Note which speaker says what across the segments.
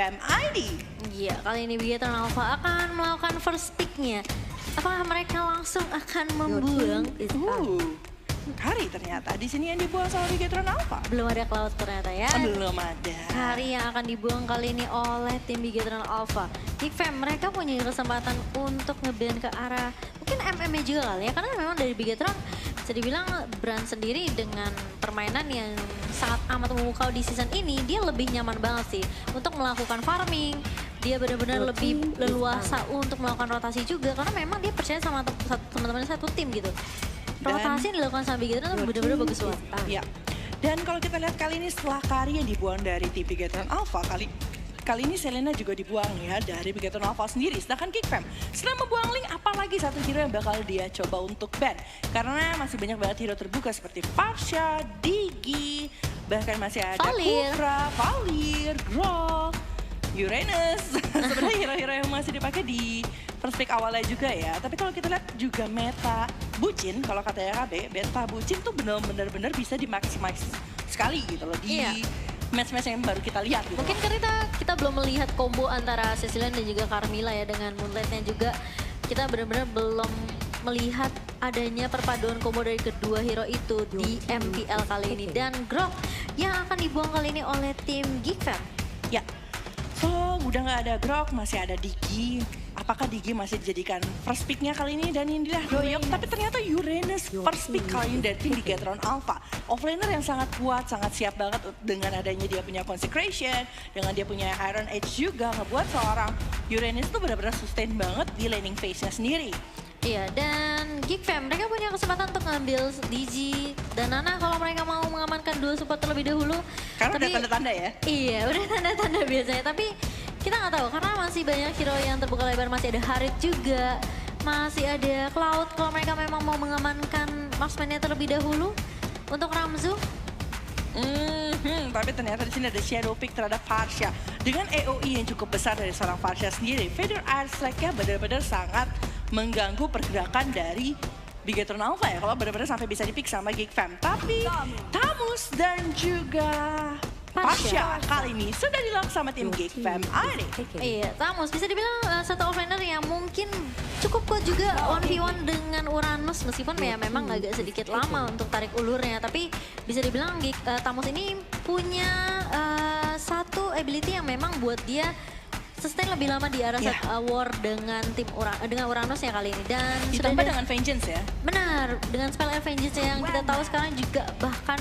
Speaker 1: Fam ID.
Speaker 2: Iya, kali ini Bigetron Alpha akan melakukan first pick-nya. Apakah mereka langsung akan membuang?
Speaker 1: Kari ternyata di sini yang dibuang sama Bigetron Alpha.
Speaker 2: Belum ada Cloud ternyata ya.
Speaker 1: Belum ada.
Speaker 2: Kari yang akan dibuang kali ini oleh tim Bigetron Alpha. Geek Fam, mereka punya kesempatan untuk nge-ban ke arah mungkin MMA juga kali ya. Karena memang dari Bigetron bisa dibilang brand sendiri dengan permainan yang sangat amat memukau di season ini. Dia lebih nyaman banget sih untuk melakukan farming. Dia benar-benar lebih leluasa untuk melakukan rotasi juga. Karena memang dia percaya sama teman-teman satu tim gitu. Rotasi yang dilakukan sama Bigetron itu benar-benar bagus banget.
Speaker 1: Iya. Dan kalau kita lihat kali ini setelah Kari yang dibuang dari tim Bigetron Alpha, kali ini Selena juga dibuang ya dari Bigetron Alpha sendiri. Sedangkan Geek Fam setelah membuang Link, apalagi satu hero yang bakal dia coba untuk ban. Karena masih banyak banget hero terbuka seperti Farsha, Digi, bahkan masih ada Kufra, Valir, Grok, Uranus. Sebenarnya hero-hero yang masih dipakai di first pick awalnya juga ya. Tapi kalau kita lihat juga meta bucin, kalau katanya KB, meta bucin tuh benar-benar bisa dimaksimalis sekali gitu loh di match-match yang baru kita lihat gitu.
Speaker 2: Mungkin karena kita belum melihat combo antara Cecilian dan juga Carmilla ya, dengan Moonlight-nya juga kita benar-benar belum melihat adanya perpaduan combo dari kedua hero itu di MPL kali ini. Dan Grok yang akan dibuang kali ini oleh tim Geek Fam.
Speaker 1: Ya, so udah nggak ada Grok, masih ada Digi. Apakah Digi masih dijadikan first pick-nya kali ini? Dan inilah Doyok, tapi ternyata Uranus first pick kali ini dari tim Bigetron Alpha. Offlaner yang sangat kuat, sangat siap banget dengan adanya dia punya Consecration, dengan dia punya Iron Edge juga, ngebuat seorang Uranus tuh benar-benar sustain banget di laning phase-nya sendiri.
Speaker 2: Iya, dan Geek Fam, mereka punya kesempatan untuk ngambil Digi dan Nana kalau mereka mau mengamankan dua support terlebih dahulu.
Speaker 1: Karena udah tanda-tanda ya?
Speaker 2: Iya, udah tanda-tanda biasanya. Tapi kita nggak tahu karena masih banyak hero yang terbuka lebar. Masih ada Harit juga, masih ada Cloud. Kalau mereka memang mau mengamankan marksman-nya terlebih dahulu untuk Ramzu.
Speaker 1: Tapi ternyata di sini ada shadow pick terhadap Farsha. Dengan AOE yang cukup besar dari seorang Farsha sendiri, Feather Air Strike-nya benar-benar sangat mengganggu pergerakan dari Bigetron Alpha ya, kalau benar-benar sampai bisa di-pick sama Geek Fam. Tapi Tamus dan juga Farsha kali ini sudah di-lock sama tim Geek Fam ID.
Speaker 2: Iya, Tamus bisa dibilang satu offlaner yang mungkin cukup kuat juga 1v1 dengan Uranus. Meskipun ya memang agak sedikit lama untuk tarik ulurnya. Tapi bisa dibilang Tamus ini punya satu ability yang memang buat dia sustain lebih lama di arah war dengan tim dengan Uranus ya kali ini. Dan
Speaker 1: ditambah dengan Vengeance ya.
Speaker 2: Benar, dengan spell Vengeance yang kita tahu sekarang juga bahkan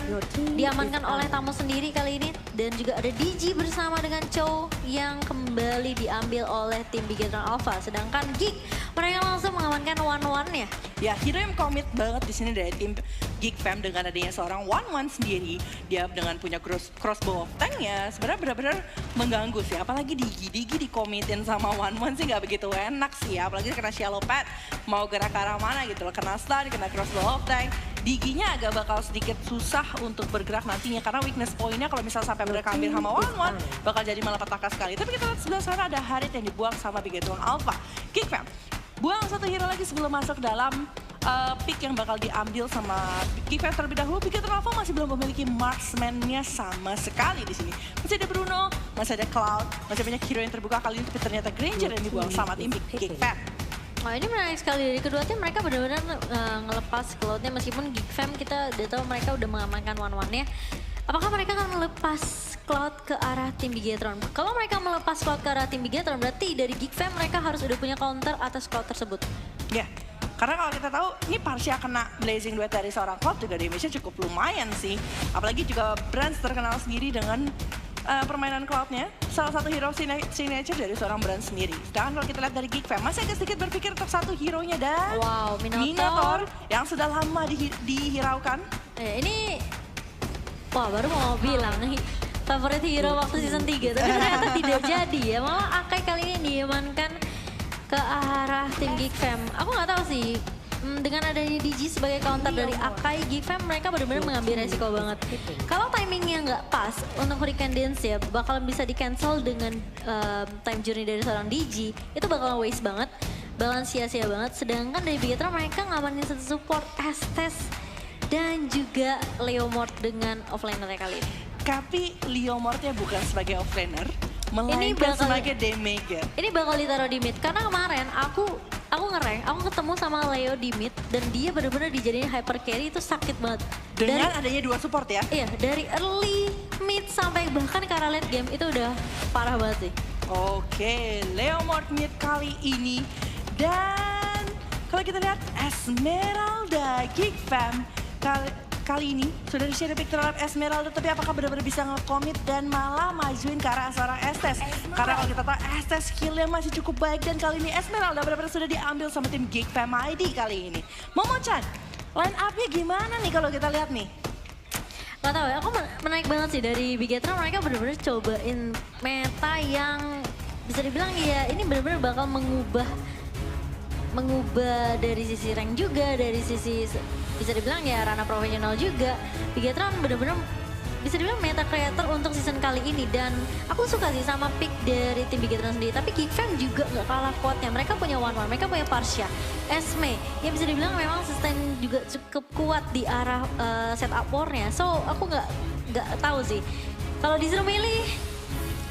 Speaker 2: diamankan oleh Tamus sendiri kali ini. Dan juga ada Digi bersama dengan Chow yang kembali diambil oleh tim Bigetron Alpha. Sedangkan Geek, mereka langsung mengamankan one-one-nya.
Speaker 1: Ya, hero yang komit banget di sini dari tim Geek Fam dengan adanya seorang one-one sendiri. Dia dengan punya crossbow of tank-nya sebenarnya benar-benar mengganggu sih. Apalagi Digi dikomitin sama one-one sih nggak begitu enak sih ya. Apalagi kena shallow pad, mau gerak ke arah mana gitu loh. Kena stun, kena crossbow of tank. Diginya agak bakal sedikit susah untuk bergerak nantinya. Karena weakness point-nya kalau misalnya sampai mereka ambil sama one-one, bakal jadi malapetaka sekali. Tapi kita lihat sebelah sana ada Harit yang dibuang sama Bigetron Alpha. Geek Fam buang satu hero lagi sebelum masuk dalam pick yang bakal diambil sama Geek Fam terlebih dahulu. Bigetron Alpha masih belum memiliki marksman-nya sama sekali di sini. Masih ada Bruno, masih ada Cloud, masih banyak hero yang terbuka kali ini. Tapi ternyata Granger yang dibuang sama tim Geek Fam.
Speaker 2: Oh, ini menarik sekali dari kedua tim, mereka benar-benar ngelepas Cloud-nya. Meskipun Geek Fam kita udah tahu mereka udah mengamankan one-one-nya. Apakah mereka akan melepas Cloud ke arah tim Bigetron? Kalau mereka melepas Cloud ke arah tim Bigetron, berarti dari Geek Fam mereka harus udah punya counter atas Cloud tersebut.
Speaker 1: Ya, karena kalau kita tahu ini Farsha kena Blazing Duet dari seorang Cloud juga damage-nya cukup lumayan sih. Apalagi juga Brands terkenal sendiri dengan permainan Cloud-nya. Salah satu hero signature dari seorang Brands sendiri. Sedangkan kalau kita lihat dari Geek Fam, masih agak sedikit berpikir untuk satu hero-nya dan Minotaur yang sudah lama dihiraukan.
Speaker 2: Ini wah, baru mau bilang favorit hero waktu season 3, tapi ternyata tidak jadi ya. Malah Akai kali ini diamankan ke arah tim Geek Fam. Aku nggak tahu sih, dengan adanya Digi sebagai counter dari Akai, Geek Fam mereka benar-benar mengambil resiko banget. Kalau timingnya nggak pas untuk Hurricane Dance ya, bakal bisa di-cancel dengan time journey dari seorang Digi. Itu bakal waste banget, bakalan sia-sia banget. Sedangkan dari Bigetron mereka ngamanin satu support Estes dan juga Leomord dengan offlaner kali ini.
Speaker 1: Tapi Leomordnya bukan sebagai offlaner, Melainkan sebagai damager.
Speaker 2: Ini bakal ditaruh di mid karena kemarin aku nge-rank, aku ketemu sama Leo di mid dan dia benar-benar dijadiin hyper carry itu sakit banget.
Speaker 1: Dengan adanya 2 support ya?
Speaker 2: Iya, dari early, mid sampai bahkan ke arah late game itu udah parah banget sih.
Speaker 1: Oke, Leomord mid kali ini. Dan kalau kita lihat Esmeralda Geek Fam kali ini sudah di-share pick terhadap Esmeralda, tapi apakah benar-benar bisa nge-commit dan malah majuin ke arah seorang Estes? Karena kalau kita tahu Estes skillnya masih cukup baik dan kali ini Esmeralda benar-benar sudah diambil sama tim Geek Fam ID kali ini. Momo-chan, line up-nya gimana nih kalau kita lihat nih?
Speaker 2: Gak tau ya, aku menarik banget sih dari Bigetron, mereka benar-benar cobain meta yang bisa dibilang ya ini benar-benar bakal mengubah dari sisi rank juga, dari sisi bisa dibilang ya ranah profesional juga. Bigetron benar-benar bisa dibilang meta creator untuk season kali ini dan aku suka sih sama pick dari tim Bigetron sendiri. Tapi Geek Fam juga nggak kalah kuatnya, mereka punya One, mereka punya Parsha, Esme yang bisa dibilang memang sustain juga cukup kuat di arah setup war-nya. So aku nggak tahu sih. Kalau disuruh milih,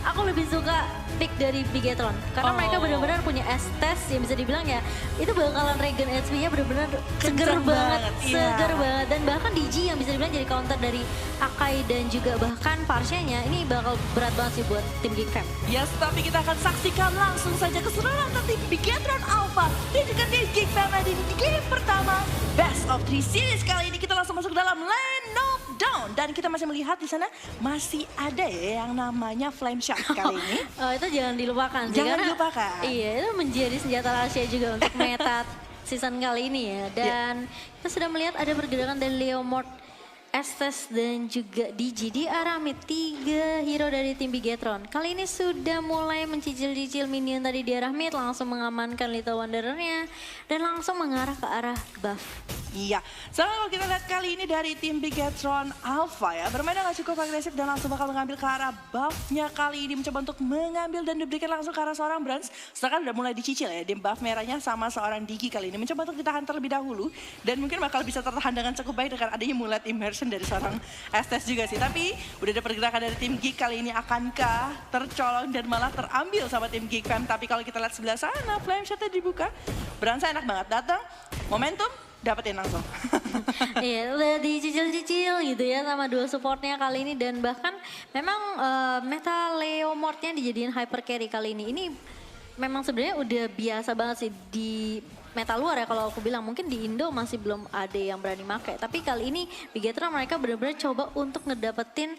Speaker 2: aku lebih suka pick dari Bigetron karena mereka benar-benar punya Estes yang bisa dibilang ya itu bakalan regen HP-nya benar-benar seger banget, seger banget, dan bahkan DG yang bisa dibilang jadi counter dari Akai dan juga bahkan Parsha-nya ini bakal berat banget sih buat tim Geek Fam.
Speaker 1: Yes, tapi kita akan saksikan langsung saja keseruan tim Bigetron Alpha dan juga tim Geek Fam di game pertama Best of 3 Series. Kali ini kita langsung masuk ke dalam lane knockdown dan kita masih melihat di sana masih ada ya yang namanya Flame Shot kali ini.
Speaker 2: Oh, itu jangan dilupakan sih.
Speaker 1: Jangan dilupakan.
Speaker 2: Iya, itu menjadi senjata rahasia juga untuk meta season kali ini ya. Dan kita sudah melihat ada pergerakan dari Leomord, Estes dan juga DG di arah mid. 3 hero dari tim Bigetron. Kali ini sudah mulai mencicil-cicil minion tadi di arah mid, langsung mengamankan Little Wanderer-nya dan langsung mengarah ke arah buff.
Speaker 1: Iya, soalnya kalau kita lihat kali ini dari tim Bigetron Alpha ya, bermain dengan cukup agresif dan langsung bakal mengambil ke arah buff-nya kali ini, mencoba untuk mengambil dan diberikan langsung ke arah seorang Brans. Sedangkan udah mulai dicicil ya, di buff merahnya sama seorang Digi kali ini, mencoba untuk ditahan terlebih dahulu dan mungkin bakal bisa tertahan dengan cukup baik dengan adanya mulai immersion dari seorang Estes juga sih. Tapi udah ada pergerakan dari tim Geek kali ini, akankah tercolong dan malah terambil sama tim Geek Fam? Tapi kalau kita lihat sebelah sana, Flame Shot-nya dibuka, Brans enak banget datang, momentum, dapetin langsung.
Speaker 2: Iya, udah dicicil-cicil gitu ya sama 2 supportnya kali ini dan bahkan memang meta Leomord-nya dijadiin hyper carry kali ini. Ini memang sebenarnya udah biasa banget sih di meta luar ya kalau aku bilang. Mungkin di Indo masih belum ada yang berani pakai. Tapi kali ini Bigetron mereka benar-benar coba untuk ngedapetin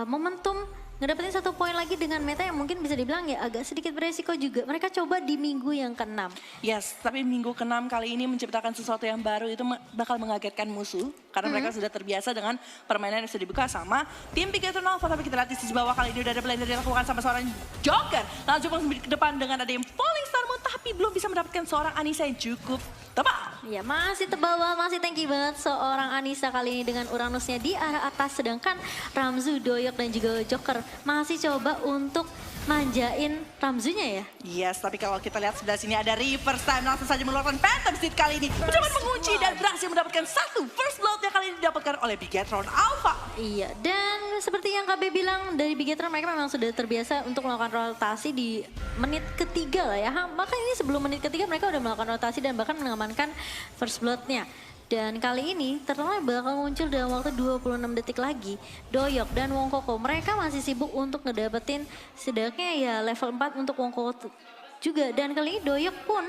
Speaker 2: momentum, ngedapetin 1 poin lagi dengan meta yang mungkin bisa dibilang ya agak sedikit beresiko juga. Mereka coba di minggu yang ke-6.
Speaker 1: Yes, tapi minggu ke-6 kali ini menciptakan sesuatu yang baru itu bakal mengagetkan musuh. Karena mereka sudah terbiasa dengan permainan yang sudah dibuka sama tim Bigetron Alpha. Tapi kita lihat di sisi bawah kali ini udah ada blender yang dilakukan sama seorang Joker. Langsung ke depan dengan ada yang Falling Star Moon, tapi belum bisa mendapatkan seorang Anissa yang cukup tebal.
Speaker 2: Ya masih tebal banget, masih tanky banget seorang Anissa kali ini dengan Uranusnya di arah atas. Sedangkan Ramzu, Doyok dan juga Joker masih coba untuk manjain Ramzunya ya.
Speaker 1: Yes, tapi kalau kita lihat sebelah sini ada Reverse Time langsung saja mengeluarkan Phantom Seed kali ini. Mencoba mengunci dan berhasil mendapatkan 1 first blood yang kali ini didapatkan oleh Bigetron Alpha.
Speaker 2: Iya, dan seperti yang KB bilang dari Bigetron mereka memang sudah terbiasa untuk melakukan rotasi di menit ketiga lah ya. Maka ini sebelum menit ketiga mereka udah melakukan rotasi dan bahkan mengamankan first blood-nya. Dan kali ini ternyata bakal muncul dalam waktu 26 detik lagi. Doyok dan Wongkoko mereka masih sibuk untuk ngedapetin setidaknya ya level 4 untuk Wongkoko juga. Dan kali ini Doyok pun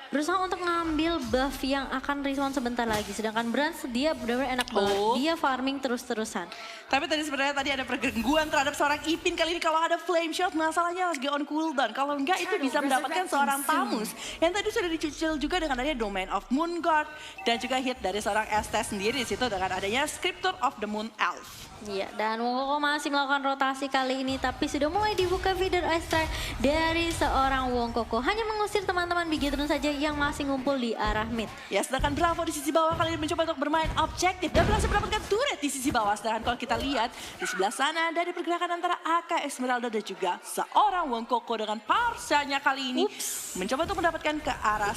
Speaker 2: berusaha untuk ngambil buff yang akan respawn sebentar lagi. Sedangkan Brans dia benar-benar enak banget. Dia farming terus-terusan.
Speaker 1: Tapi tadi sebenarnya tadi ada pergangguan terhadap seorang Ipin kali ini. Kalau ada Flame Shot masalahnya lagi on cooldown. Kalau enggak itu bisa mendapatkan seorang Tamus. Yang tadi sudah dicicil juga dengan adanya Domain of Moon Guard. Dan juga hit dari seorang Estes sendiri di situ dengan adanya Scripture of the Moon Elf.
Speaker 2: Iya, dan Wongkoko masih melakukan rotasi kali ini, tapi sudah mulai dibuka feeder Ice Strike dari seorang Wongkoko. Hanya mengusir teman-teman Bigetron saja yang masih ngumpul di arah mid.
Speaker 1: Ya, sedangkan Bravo di sisi bawah kali ini mencoba untuk bermain objektif dan berhasil mendapatkan turret di sisi bawah. Sedangkan kalau kita lihat di sebelah sana dari pergerakan antara AK Esmeralda dan juga seorang Wongkoko dengan Parsanya kali ini mencoba untuk mendapatkan ke arah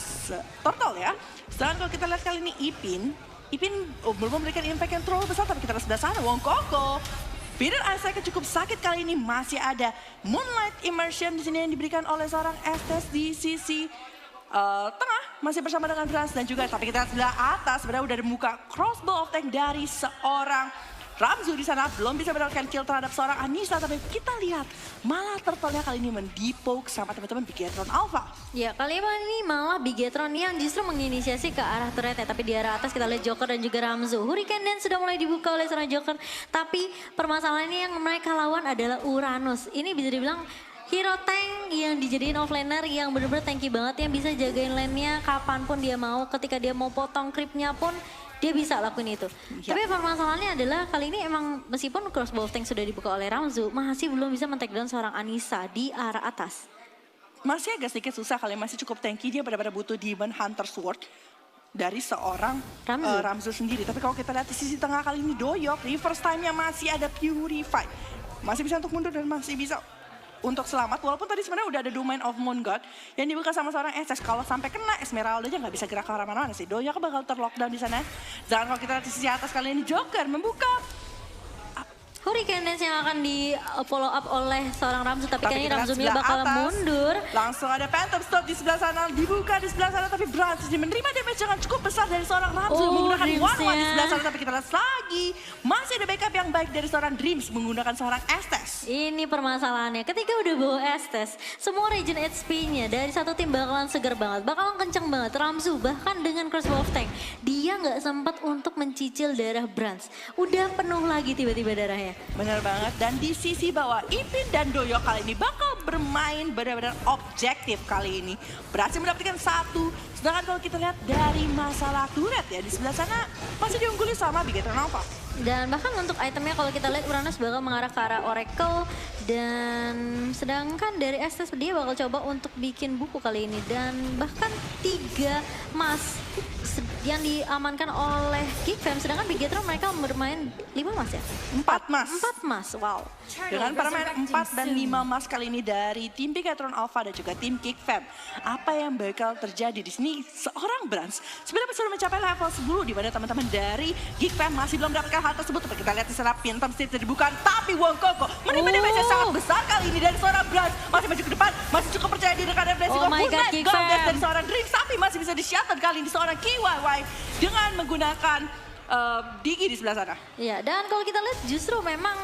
Speaker 1: Turtle ya. Sedangkan kalau kita lihat kali ini Ipin belum memberikan impact yang terlalu besar, tapi kita lihat sebelah sana Wongkoko Peter Isaac yang cukup sakit kali ini, masih ada Moonlight Immersion di sini yang diberikan oleh seorang Estes di sisi tengah, masih bersama dengan Brans dan juga, tapi kita lihat sebelah atas sebenarnya udah dibuka crossbow of tank dari seorang Ramzu di sana, belum bisa mendapatkan kill terhadap seorang Anissa, tapi kita lihat malah turtle-nya kali ini mendipok sama teman-teman Bigetron Alpha.
Speaker 2: Ya, kali ini malah Bigetron yang justru menginisiasi ke arah turretnya, tapi di arah atas kita lihat Joker dan juga Ramzu. Hurricane Dance sudah mulai dibuka oleh seorang Joker, tapi permasalahannya yang mereka lawan adalah Uranus. Ini bisa dibilang hero tank yang dijadiin offlaner yang benar-benar tanky banget, yang bisa jagain lane-nya kapanpun dia mau, ketika dia mau potong creep-nya pun dia bisa lakuin itu.
Speaker 1: Ya.
Speaker 2: Tapi permasalahannya adalah kali ini emang meskipun crossbow tank sudah dibuka oleh Ramzu, masih belum bisa men-take down seorang Anissa di arah atas.
Speaker 1: Masih agak sedikit susah kali, masih cukup tanky, dia benar-benar butuh Demon Hunter Sword dari seorang Ramzu sendiri. Tapi kalau kita lihat di sisi tengah kali ini Doyok, reverse time-nya masih ada Purify. Masih bisa untuk mundur dan masih bisa untuk selamat, walaupun tadi sebenarnya udah ada Domain of Moon God yang dibuka sama seorang SS. Kalau sampai kena Esmeralda aja nggak bisa gerak ke arah mana-mana sih. Doyok bakal terlockdown di sana. Dan kalau kita lihat di sisi atas kali ini Joker membuka
Speaker 2: Hurricane Dance yang akan di follow up oleh seorang Ramzu, tapi kayaknya Ramzunya bakal mundur.
Speaker 1: Langsung ada Phantom Stop di sebelah sana, dibuka di sebelah sana, tapi Brans menerima damage yang cukup besar dari seorang Ramzu menggunakan one-one di sebelah sana, tapi kita lihat lagi masih ada backup yang baik dari seorang Dreams menggunakan seorang Estes.
Speaker 2: Ini permasalahannya, ketika udah bawa Estes, semua region HP-nya dari satu tim bakalan seger banget, bakalan kenceng banget. Ramzu bahkan dengan crossbow of tank, dia nggak sempat untuk mencicil darah Brans. Udah penuh lagi tiba-tiba darahnya.
Speaker 1: Benar banget, dan di sisi bawah Ipin dan Doyok kali ini bakal bermain benar-benar objektif kali ini. Berhasil mendapatkan satu, sedangkan kalau kita lihat dari masalah turret ya, di sebelah sana masih diungguli sama Bigetron Alpha.
Speaker 2: Dan bahkan untuk itemnya kalau kita lihat Uranus bakal mengarah ke arah Oracle, dan sedangkan dari Estes dia bakal coba untuk bikin buku kali ini, dan bahkan 3 emas yang diamankan oleh Geekfam, sedangkan Bigetron mereka bermain 5 emas ya?
Speaker 1: 4 emas.
Speaker 2: 4 emas, wow.
Speaker 1: Dengan permainan 4 dan 5 emas kali ini dari tim Bigetron Alpha dan juga tim Geekfam. Apa yang bakal terjadi di sini? Seorang Brans sebenarnya sudah mencapai level 10, di mana teman-teman dari Geekfam masih belum mendapatkan hal tersebut. Tapi kita lihat di sana Phantom State dibuka, tapi Wong Koko menerima damage yang sangat besar kali ini dari seorang Brans. Masih maju ke depan, masih cukup percaya diri karena blessing of Moonlight Goddess dari seorang Dreams, tapi masih bisa di-shuttle kali ini seorang KYY dengan menggunakan Digi di sebelah sana.
Speaker 2: Ya, dan kalau kita lihat justru memang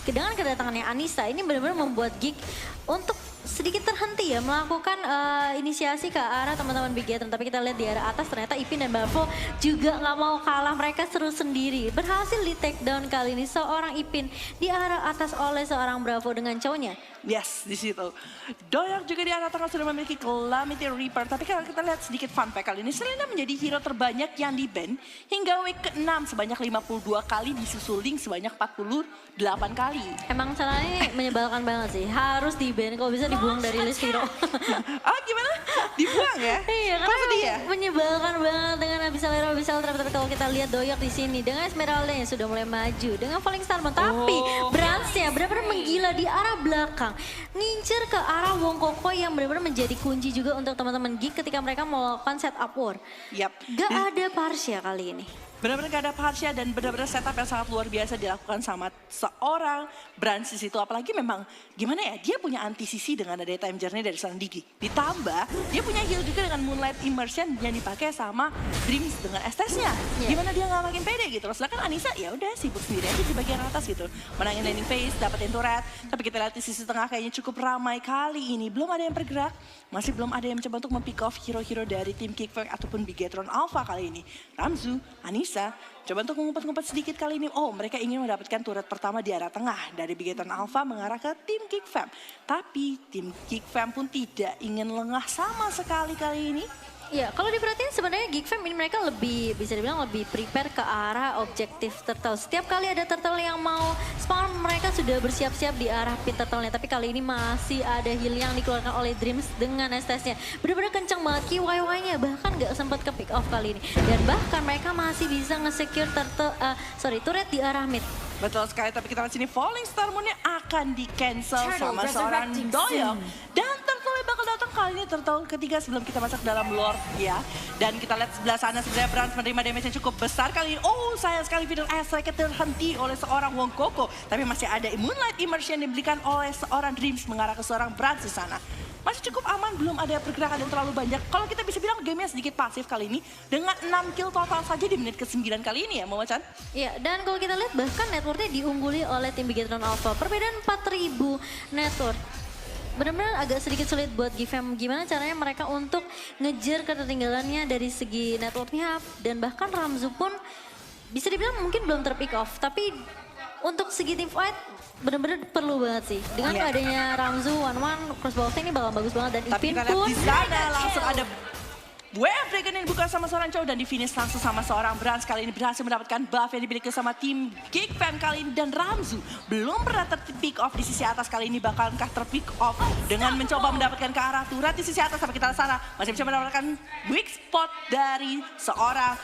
Speaker 2: dengan kedatangannya Anissa ini benar-benar membuat Geek untuk sedikit terhenti ya melakukan inisiasi ke arah teman-teman Bigetron. Tapi kita lihat di arah atas ternyata Ipin dan Bavo juga nggak mau kalah, mereka seru sendiri. Berhasil di take down kali ini seorang Ipin di arah atas oleh seorang Bravo dengan cownya.
Speaker 1: Yes, di situ. Doyok juga di arah tengah sudah memiliki Calamity Reaper. Tapi kalau kita lihat sedikit fun fact kali ini, Selena menjadi hero terbanyak yang di-ban hingga week ke-6 sebanyak 52 kali, disusul Link sebanyak 48 kali.
Speaker 2: Emang caranya menyebalkan banget sih, harus di-ban kalau bisa dibuang dari list hero.
Speaker 1: Ah gimana? Dibuang ya?
Speaker 2: Iya, karena ya? Menyebalkan banget dengan Abyssal Trap. Tapi kalau kita lihat Doyok di sini dengan Esmeralda yang sudah mulai maju dengan Falling Starman, tapi Bransnya benar-benar menggila di arah belakang, ngincer ke arah Wong Koko yang benar-benar menjadi kunci juga untuk teman-teman Geek ketika mereka melakukan setup war.
Speaker 1: Yap.
Speaker 2: Gak ada Parsha kali ini.
Speaker 1: Benar-benar gak ada Parsha dan benar-benar setup yang sangat luar biasa dilakukan sama seorang Brans di situ. Apalagi memang gimana ya, dia punya anti-CC dengan ada time journey dari seorang Digi. Ditambah dia punya heal juga dengan Moonlight Immersion yang dipakai sama Dreams dengan Estesnya. Gimana dia gak makin pede gitu. Sedangkan Anissa ya udah sibuk sendiri aja di bagian atas gitu. Menangin landing phase, dapetin turret. Tapi kita lihat di sisi tengah kayaknya cukup ramai kali ini. Belum ada yang bergerak, masih belum ada yang mencoba untuk mempick off hero-hero dari tim Kickback ataupun Bigetron Alpha kali ini. Ramzu, Anissa, coba untuk mengumpat-ngumpat sedikit kali ini. Oh, mereka ingin mendapatkan turret pertama di arah tengah dari Bigetron Alpha mengarah ke tim Geekfam. Tapi tim Geekfam pun tidak ingin lengah sama sekali kali ini.
Speaker 2: Ya, kalau diperhatiin sebenarnya Geekfam ini mereka lebih, bisa dibilang lebih prepare ke arah objektif turtle. Setiap kali ada turtle yang mau spawn, mereka sudah bersiap-siap di arah pit turtle-nya. Tapi kali ini masih ada heal yang dikeluarkan oleh Dreams dengan Estes-nya. Benar-benar kencang banget KYY-nya, bahkan gak sempat ke pick off kali ini. Dan bahkan mereka masih bisa nge-secure turret di arah mid.
Speaker 1: Betul sekali, tapi kita lihat sini Falling Star Moon-nya akan di-cancel sama seorang Doyok. Dan turtle bakal datang ke kali ini tertolong ketiga sebelum kita masuk dalam lore ya. Dan kita lihat sebelah sana sebenarnya Brans menerima damage yang cukup besar kali ini. Oh sayang sekali video Airstrike terhenti oleh seorang Wong Koko. Tapi masih ada Moonlight Immersion yang diberikan oleh seorang Dreams mengarah ke seorang Brans di sana. Masih cukup aman, belum ada pergerakan yang terlalu banyak. Kalau kita bisa bilang gamenya sedikit pasif kali ini. Dengan 6 kill total saja di menit ke-9 kali ini ya Mama Chan.
Speaker 2: Iya, dan kalau kita lihat bahkan networknya diungguli oleh tim Bigetron Alpha. Perbedaan 4.000 network. Benar-benar agak sedikit sulit buat GFM. Gimana caranya mereka untuk ngejar ketertinggalannya dari segi networknya. Dan bahkan Ramzu pun bisa dibilang mungkin belum terpick off. Tapi untuk segi team fight bener-bener perlu banget sih. Dengan adanya Ramzu, One crossbow ini bakal bagus banget. Dan
Speaker 1: tapi
Speaker 2: Ipin
Speaker 1: kita lihat
Speaker 2: pun
Speaker 1: di sana langsung ada Wave Dragon yang dibuka sama seorang cowok dan di finish langsung sama seorang Brans. Kali ini berhasil mendapatkan buff yang dimiliki sama tim Geek Fam kali ini. Dan Ramzu belum pernah terpick off di sisi atas, kali ini bakankah terpick off dengan mencoba mendapatkan ke arah turret di sisi atas. Sampai kita sana masih bisa mendapatkan weak spot dari seorang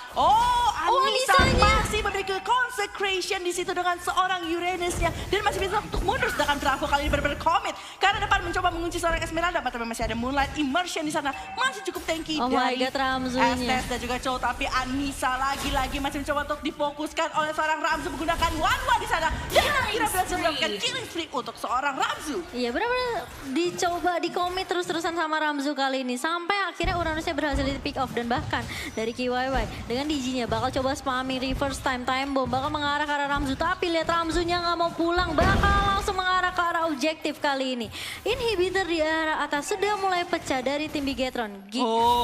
Speaker 1: Anissa masih memiliki consecration di situ dengan seorang Uranusnya. Dan masih bisa untuk mundur, sedangkan Bravo kali ini benar-benar komit. Karena depan mencoba mengunci seorang Esmeralda, tapi masih ada Moonlight Immersion di sana. Masih cukup tanky dari Estes dan juga Chow, tapi Anissa lagi-lagi masih mencoba untuk difokuskan oleh seorang Ramzu menggunakan One di sana. Dan akhirnya berhasil mendapatkan killing spree untuk seorang Ramzu.
Speaker 2: Iya benar-benar dicoba dikomit terus-terusan sama Ramzu kali ini. Sampai akhirnya Uranusnya berhasil di pick off. Dan bahkan dari KYY dengan DJ-nya bakal coba spamming reverse time bomb. Bakal mengarah ke arah Ramzu. Tapi lihat Ramzunya nggak mau pulang. Bakal langsung mengarah ke arah objektif kali ini. Inhibitor di arah atas sudah mulai pecah dari tim Bigetron.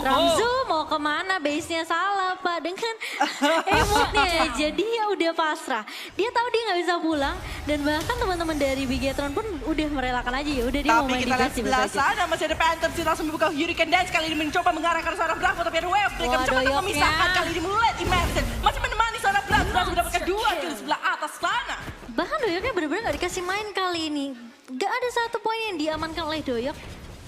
Speaker 2: Ramzu mau kemana? Base-nya salah Pak. Dengan emotnya aja dia udah pasrah. Dia tahu dia nggak bisa pulang. Dan bahkan teman-teman dari Bigetron pun udah merelakan aja ya. Udah dia mau main di gas.
Speaker 1: Tapi kita lihat sebelah sana masih ada Panthers yang langsung membuka Hurricane Dance. Kali ini mencoba mengarah ke seorang Bravo. Tapi ada Wave Breaker mencoba untuk memisahkan. Kali ini Moonlight Immersion masih menemani seorang Bravo. Bravo mendapatkan 2 kill sebelah atas sana.
Speaker 2: Bahkan Doyoknya benar-benar nggak dikasih main kali ini. Gak ada satu poin yang diamankan oleh Doyok.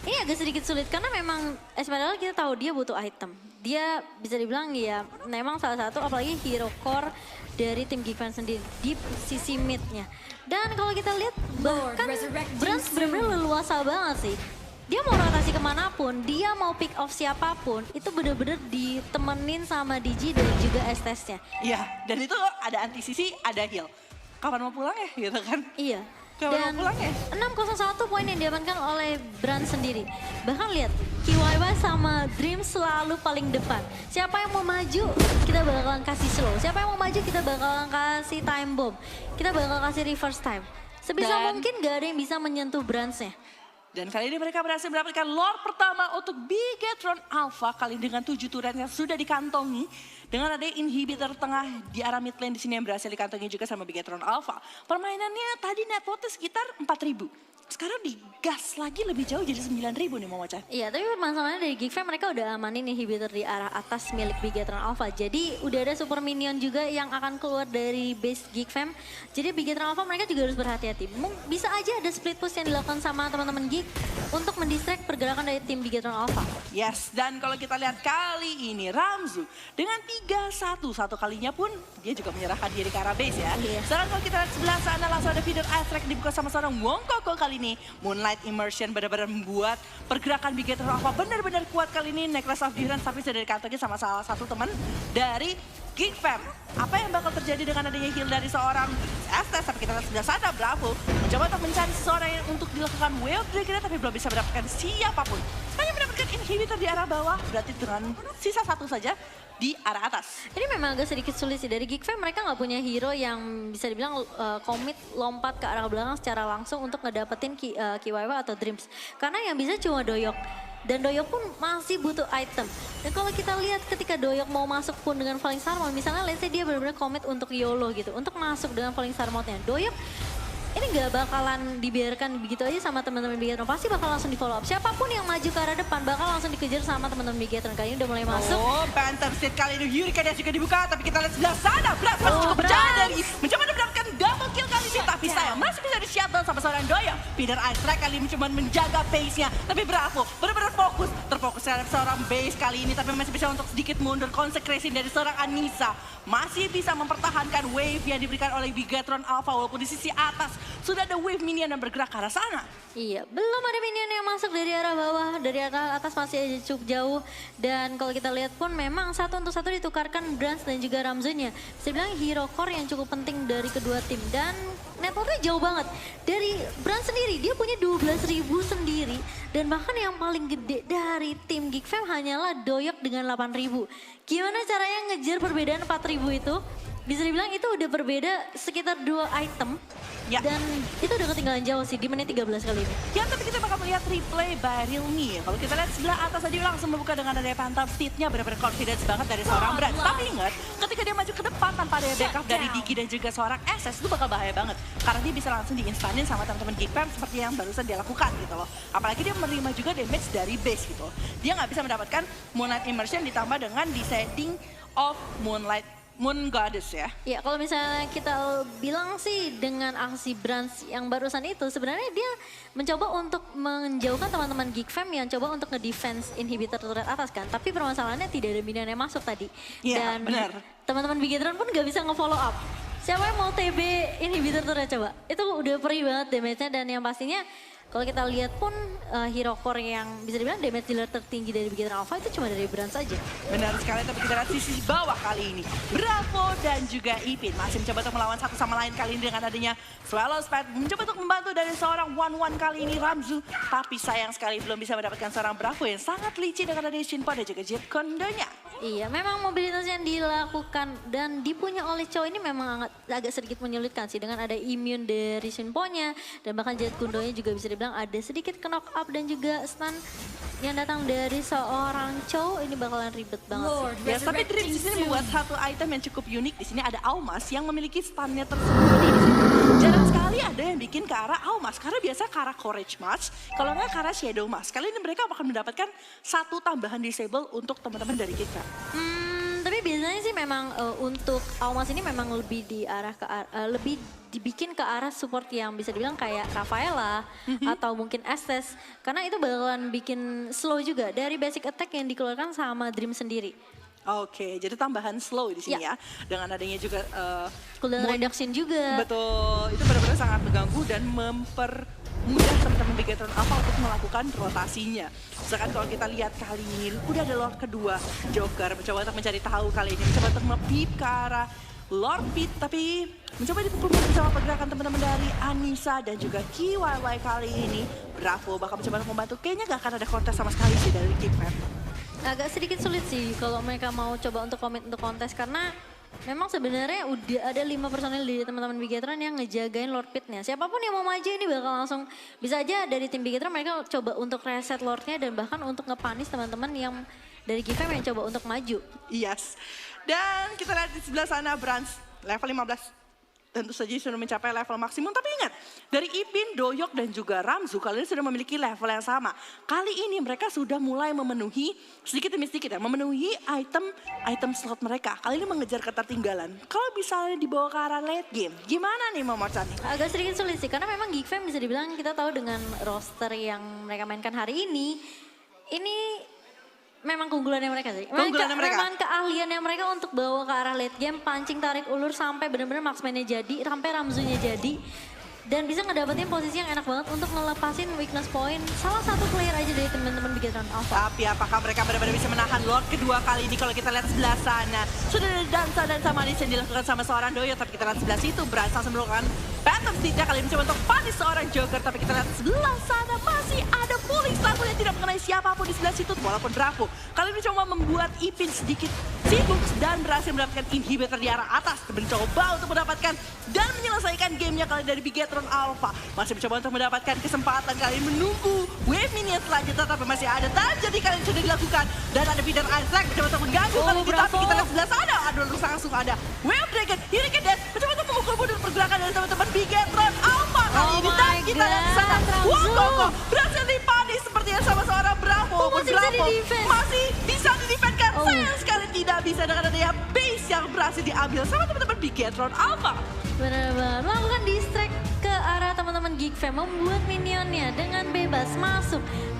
Speaker 2: Ini agak sedikit sulit karena memang Esmeralda kita tahu dia butuh item. Dia bisa dibilang ya memang salah satu apalagi hero core dari tim Geek Fam sendiri di sisi mid-nya. Dan kalau kita lihat bahkan Brans benar-benar leluasa banget sih. Dia mau rotasi kemanapun, dia mau pick off siapapun, itu benar-benar ditemenin sama DJ dan juga Estesnya.
Speaker 1: Iya, dan itu ada anti sisi, ada heal. Kapan mau pulang ya gitu kan?
Speaker 2: Iya.
Speaker 1: Dan
Speaker 2: 601 poin yang diamankan oleh Brans sendiri. Bahkan lihat, KYY sama Dream selalu paling depan. Siapa yang mau maju, kita bakalan kasih slow. Siapa yang mau maju, kita bakalan kasih time bomb. Kita bakal kasih reverse time. Sebisa mungkin gak ada yang bisa menyentuh Bransnya.
Speaker 1: Dan kali ini mereka berhasil mendapatkan lore pertama untuk Bigetron Alpha. Kali ini dengan 7 turret yang sudah dikantongi. Dengan ada inhibitor tengah di arah mid lane di sini yang berhasil dikantongi juga sama Bigetron Alpha. Permainannya tadi net worth sekitar 4.000. Sekarang digas lagi lebih jauh jadi 9.000 nih Mama Chan.
Speaker 2: Iya, tapi masalahnya dari Geek Fam mereka udah amanin inhibitor di arah atas milik Bigetron Alpha. Jadi udah ada super minion juga yang akan keluar dari base Geek Fam. Jadi Bigetron Alpha mereka juga harus berhati-hati. Bisa aja ada split push yang dilakukan sama teman-teman Geek untuk mendistract pergerakan dari tim Bigetron Alpha.
Speaker 1: Yes, dan kalau kita lihat kali ini Ramzu dengan 3-1 satu kalinya pun dia juga menyerahkan diri ke arah base ya. Sekarang kalau kita lihat sebelah sana langsung ada video Airstrike dibuka sama seorang Wong Koko kali ini. Moonlight Immersion benar-benar membuat pergerakan Bigetron Alpha benar-benar kuat kali ini. Necklace of Durance tapi sudah dikantongin sama salah satu teman dari Geek Fam. Apa yang bakal terjadi dengan adanya heal dari seorang Estes? Tapi kita lihat sebelah sana Bravo mencoba untuk mencari seseorang yang untuk dilakukan Wave Breaker tapi belum bisa mendapatkan siapapun. Hanya mendapatkan inhibitor di arah bawah, berarti dengan sisa satu saja di arah atas.
Speaker 2: Ini memang agak sedikit sulit sih. Dari Geek Fam mereka nggak punya hero yang bisa dibilang komit lompat ke arah belakang secara langsung untuk ngedapetin KYY atau Dreams. Karena yang bisa cuma Doyok. Dan Doyok pun masih butuh item. Dan kalau kita lihat ketika Doyok mau masuk pun dengan Falling Star Mode, misalnya let's say dia benar-benar komit untuk YOLO gitu. Untuk masuk dengan Falling Star Mode-nya. Doyok ini gak bakalan dibiarkan begitu aja sama teman-teman Bigetron. Pasti bakal langsung di follow up. Siapapun yang maju ke arah depan bakal langsung dikejar sama teman-teman Bigetron. Kali ini udah mulai masuk.
Speaker 1: Oh, Panther Seed kali ini Hurricane juga dibuka. Tapi kita lihat sebelah sana. Blast masih cukup pecah dari mencoba mendapatkan double kill kali ini posisi, tapi sayang masih bisa di shutdown sama seorang Doyok. Feeder Ice Strike kali ini cuma menjaga base-nya, tapi Bravo benar-benar terfokus terhadap seorang base kali ini, tapi masih bisa untuk sedikit mundur. Consecration dari seorang Anissa masih bisa mempertahankan wave yang diberikan oleh Bigetron Alpha, walaupun di sisi atas sudah ada wave minion yang bergerak ke arah sana.
Speaker 2: Iya, belum ada minion yang masuk dari arah bawah, dari arah atas masih aja cukup jauh. Dan kalau kita lihat pun memang satu untuk satu ditukarkan Brans dan juga Ramzunya. Bisa bilang hero core yang cukup penting dari kedua tim. Dan networknya jauh banget. Dari Brans sendiri, dia punya 12.000 sendiri. Dan bahkan yang paling gede dari tim Geek Fam hanyalah Doyok dengan 8.000. Gimana caranya ngejar perbedaan 4.000 itu? Bisa dibilang itu udah berbeda sekitar 2 item.
Speaker 1: Ya.
Speaker 2: Dan itu udah ketinggalan jauh sih di menit 13 kali ini.
Speaker 1: Ya, tapi kita bakal melihat replay by Realme. Kalau kita lihat sebelah atas tadi langsung membuka dengan adanya Phantom Steed-nya, benar-benar confidence banget dari seorang Brans. Tapi ingat, ketika dia maju ke depan tanpa ada backup dari Digi dan juga seorang SS, itu bakal bahaya banget. Karena dia bisa langsung diinstanin sama teman-teman Geek Fam seperti yang barusan dia lakukan gitu loh. Apalagi dia menerima juga damage dari base gitu. Dia nggak bisa mendapatkan Moonlight Immersion ditambah dengan descending of Moon Goddess ya.
Speaker 2: Ya, kalau misalnya kita bilang sih dengan aksi Brans yang barusan itu, sebenarnya dia mencoba untuk menjauhkan teman-teman Geek Fam yang coba untuk nge-defense inhibitor turret atas kan. Tapi permasalahannya tidak ada minion yang masuk tadi.
Speaker 1: Iya,
Speaker 2: Dan
Speaker 1: benar.
Speaker 2: teman-teman Bigetron pun nggak bisa nge-follow up. Siapa yang mau TB inhibitor turret coba? Itu udah perih banget damage-nya, dan yang pastinya kalau kita lihat pun hero core yang bisa dibilang damage dealer tertinggi dari Bigetron Alpha itu cuma dari Brans saja.
Speaker 1: Benar sekali, tapi kita lihat sisi bawah kali ini. Bravo dan juga Ipin masih mencoba untuk melawan satu sama lain kali ini dengan adanya Swallow Spade. Mencoba untuk membantu dari seorang one-one kali ini Ramzu. Tapi sayang sekali belum bisa mendapatkan seorang Bravo yang sangat licin dengan adanya Shinpo dan juga Jet Kondonya.
Speaker 2: Iya, memang mobilitas yang dilakukan dan dipunya oleh Chow ini memang agak sedikit menyulitkan sih. Dengan ada immune dari Shinpo-nya dan bahkan Jet Kondonya juga bisa dibilang ada sedikit knock up dan juga stun yang datang dari seorang Chow. Ini bakalan ribet banget sih.
Speaker 1: Ya, tapi Dream di sini membuat satu item yang cukup unik. Di sini ada Aumas yang memiliki stunnya tersendiri di sini. Jarang sekali ada yang bikin ke arah Aumas, karena biasa ke arah Courage Mask, kalau nggak ke arah Shadow Mask. Kali ini mereka akan mendapatkan satu tambahan disable untuk teman-teman dari kita.
Speaker 2: Tapi biasanya sih memang untuk Aumas ini memang lebih lebih dibikin ke arah support yang bisa dibilang kayak Rafaela atau mungkin Estes, karena itu bakalan bikin slow juga dari basic attack yang dikeluarkan sama Dream sendiri.
Speaker 1: Oke, jadi tambahan slow di sini ya. Dengan adanya juga
Speaker 2: Cooldown reduction juga.
Speaker 1: Betul, itu benar-benar sangat mengganggu dan mempermudah teman-teman Bigetron Alpha untuk melakukan rotasinya. Misalkan kalau kita lihat kali ini, udah ada Lord kedua, Joker mencoba untuk mencari tahu kali ini, mencoba untuk nge-peep ke arah Lord Pit, tapi mencoba dipukul bersama pergerakan teman-teman dari Anissa dan juga KYY kali ini. Bravo bakal mencoba untuk membantu, kayaknya gak akan ada kontes sama sekali sih dari Geek Fam.
Speaker 2: Agak sedikit sulit sih kalau mereka mau coba untuk komit untuk kontes, karena memang sebenarnya udah ada 5 personil dari teman-teman Bigetron yang ngejagain Lord Pit-nya. Siapapun yang mau maju ini bakal langsung, bisa aja dari tim Bigetron mereka coba untuk reset Lord-nya dan bahkan untuk ngepanis teman-teman yang dari GFM yang coba untuk maju.
Speaker 1: Yes. Dan kita lihat di sebelah sana Brans level 15. Tentu saja sudah mencapai level maksimum, tapi ingat, dari Ipin, Doyok, dan juga Ramzu kali ini sudah memiliki level yang sama. Kali ini mereka sudah mulai memenuhi, sedikit demi sedikit ya, memenuhi item slot mereka. Kali ini mengejar ketertinggalan. Kalau misalnya dibawa ke arah late game, gimana nih Mama Chan?
Speaker 2: Agak sedikit sulit sih, karena memang Geek Fam bisa dibilang kita tahu dengan roster yang mereka mainkan hari ini memang keunggulannya mereka sih. Memang keahliannya mereka untuk bawa ke arah late game, pancing tarik ulur sampai benar-benar marksman-nya jadi, sampai Ramzunya jadi. Dan bisa ngedapetin posisi yang enak banget untuk ngelepasin weakness point salah satu player aja dari teman-teman Bigetron Alpha.
Speaker 1: Tapi apakah mereka benar-benar bisa menahan Lord kedua kali ini? Kalau kita lihat sebelah sana, sudah ada dansa manis yang dilakukan sama seorang Doyok. Tapi kita lihat sebelah situ, Brans langsung melakukan Phantom Steed-nya kali ini mencoba untuk panis seorang Joker. Tapi kita lihat sebelah sana masih ada pulling satu yang tidak mengenai siapapun di sebelah situ. Walaupun Bravo kali ini coba membuat Ipin sedikit sibuk dan berhasil mendapatkan inhibitor di arah atas. Mencoba untuk mendapatkan dan menyelesaikan gamenya kali dari Bigetron Alpha. Masih mencoba untuk mendapatkan kesempatan kali ini menunggu wave minion selanjutnya, tapi masih ada terjadi kali ini sudah dilakukan. Dan ada Feeder Ice Strike mencoba untuk mengganggu kali ini, tapi kita lihat sebelah sana. Aduh, langsung ada Wave Dragon, Hurricane Dash mencoba untuk memukul mundur pergerakan dari teman-teman Bigetron Alpha kali ini. Dan kita lihat di sana, Koko berhasil dipanis sepertinya sama seorang Bravo. Masih bisa di-defend-kan. Sayang sekali tidak bisa dengan adanya base yang berhasil diambil sama teman-teman Bigetron Alpha.
Speaker 2: Benar banget, melakukan distract teman-teman Geek Fam membuat minionnya dengan bebas masuk